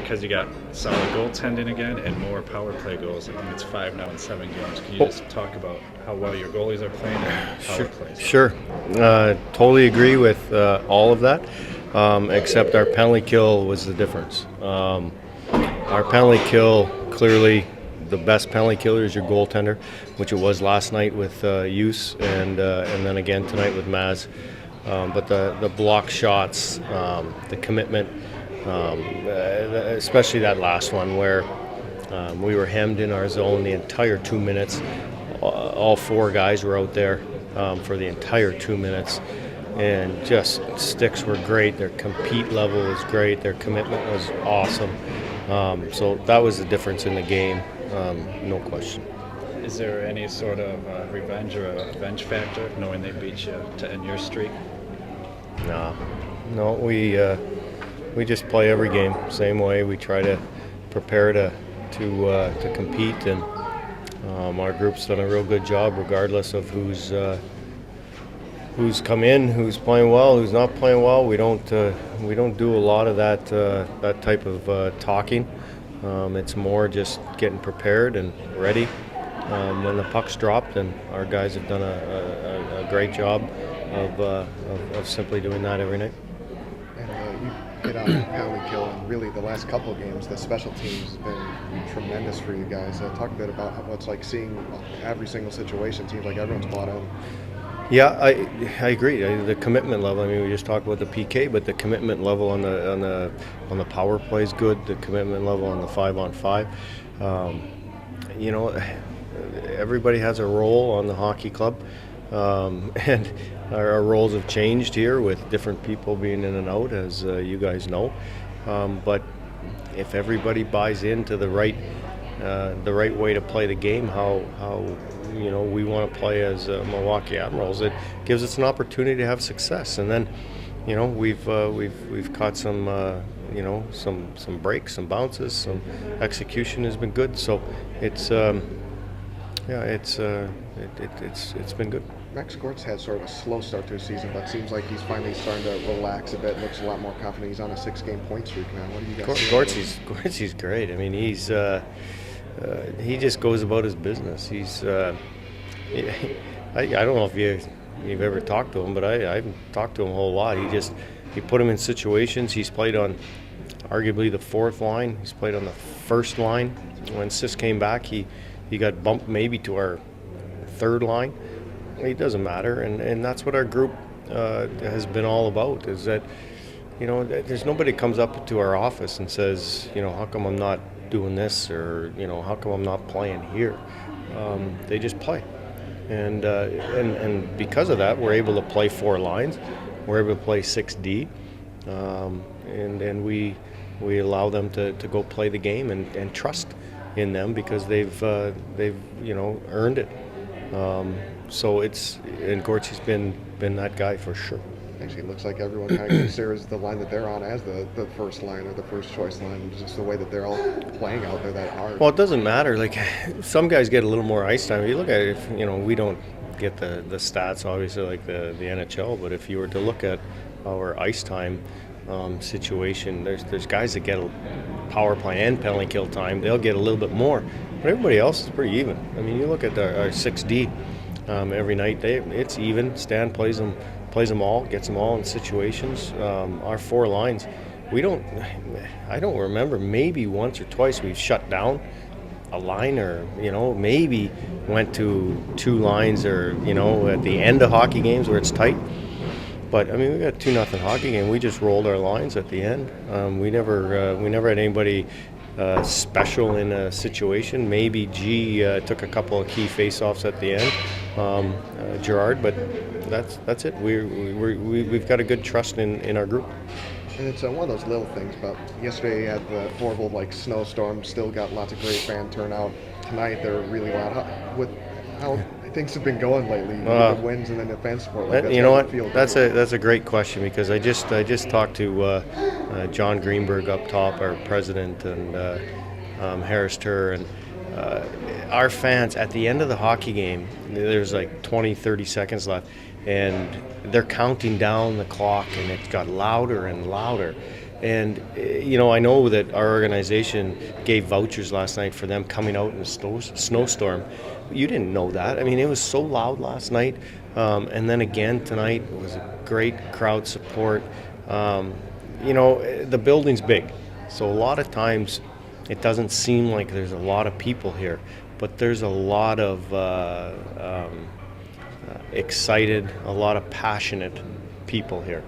because you got solid goaltending again and more power play goals. I think it's 5 now in 7 games. Can you just talk about how well your goalies are playing and power plays? Sure. Totally agree with all of that, except our penalty kill was the difference. Our penalty kill, clearly the best penalty killer is your goaltender, which it was last night with Use and then again tonight with Maz. But the block shots, the commitment, especially that last one where we were hemmed in our zone the entire 2 minutes. All 4 guys were out there for the entire 2 minutes, and just sticks were great. Their compete level was great. Their commitment was awesome. So that was the difference in the game, no question. Is there any sort of revenge or a venge factor, knowing they beat you to end your streak? No, we just play every game same way. We try to prepare to compete, and our group's done a real good job, regardless of who's come in, who's playing well, who's not playing well. We don't do a lot of that type of talking. It's more just getting prepared and ready when the puck's dropped, and our guys have done a great job of simply doing that every night. And you hit on penalty kill, and really the last couple of games, the special teams has been tremendous for you guys. Talk a bit about what it's like seeing every single situation. Seems like everyone's bought in. Yeah, I agree. The commitment level. I mean, we just talked about the PK, but the commitment level on the power play is good. The commitment level on the 5-on-5. Everybody has a role on the hockey club, and our roles have changed here with different people being in and out, as you guys know. But if everybody buys into the right way to play the game, how we want to play as Milwaukee Admirals, it gives us an opportunity to have success. And then, we've caught some some breaks, some bounces, some execution has been good. So it's it's been good. Max Gort's had sort of a slow start to his season, but seems like he's finally starting to relax a bit. Looks a lot more confident. He's on a 6-game point streak now. What do you guys think? Gort's great. I mean, he just goes about his business. He's I don't know if you've ever talked to him, but I've talked to him a whole lot. He put him in situations. He's played on arguably the 4th line. He's played on the 1st line. When Sis came back, he got bumped maybe to our 3rd line. It doesn't matter, and that's what our group has been all about, is that, there's nobody comes up to our office and says, how come I'm not doing this, or, how come I'm not playing here? They just play. And because of that, we're able to play 4 lines. We're able to play 6D, and we allow them to go play the game and trust in them, because they've earned it. So and Gortzy's been that guy for sure. Actually, it looks like everyone kind of considers the line that they're on as the first line or the first choice line. Just the way that they're all playing out there that hard. Well, it doesn't matter. Like, some guys get a little more ice time. You look at it, we don't get the stats, obviously, like the NHL, but if you were to look at our ice time situation, there's guys that get a power play and penalty kill time. They'll get a little bit more, but everybody else is pretty even. I mean, you look at our 6D every night, it's even. Stan plays them all, gets them all in situations. Our 4 lines, I don't remember, maybe once or twice we've shut down a line, or maybe went to 2 lines, or at the end of hockey games where it's tight. But I mean, we got 2-0 hockey game. We just rolled our lines at the end. We never had anybody special in a situation. Maybe G took a couple of key face-offs at the end, Gerard, but that's it. We've got a good trust in our group. And it's one of those little things, but yesterday you had the horrible snowstorm, still got lots of great fan turnout. Tonight they're really loud. With how things have been going lately, the winds and then the fan support. That's a great question, because I just talked to John Greenberg up top, our president, and Harris Tur, and our fans at the end of the hockey game. There's 20-30 seconds left, and they're counting down the clock, and it got louder and louder. And I know that our organization gave vouchers last night for them coming out in a snowstorm. You didn't know that. I mean, it was so loud last night. And then again tonight, it was a great crowd support. The building's big, so a lot of times it doesn't seem like there's a lot of people here, but there's a lot of excited, a lot of passionate people here.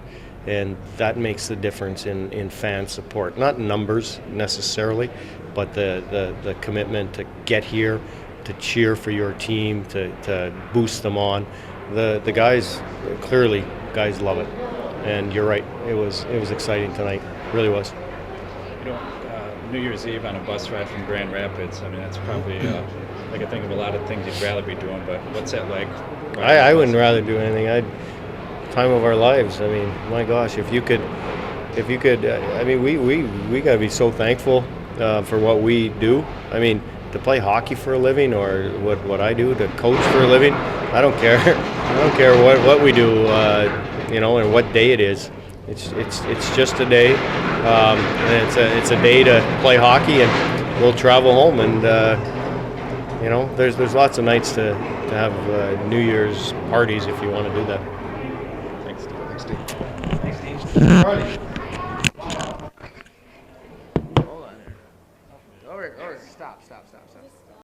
And that makes the difference in fan support. Not numbers necessarily, but the commitment to get here, to cheer for your team, to boost them on. The guys, clearly, guys love it. And you're right, it was exciting tonight. It really was. New Year's Eve on a bus ride from Grand Rapids, I mean, that's probably, I can think of a lot of things you'd rather be doing, but what's that like? I wouldn't rather do anything. Time of our lives. I mean, my gosh, if you could, I mean, we got to be so thankful for what we do. I mean, to play hockey for a living, or what I do, to coach for a living, I don't care. I don't care what we do, and what day it is. It's just a day, and it's a day to play hockey, and we'll travel home, and there's lots of nights to have New Year's parties if you want to do that. Thanks, Steve. Thanks, Steve. Thanks, Steve.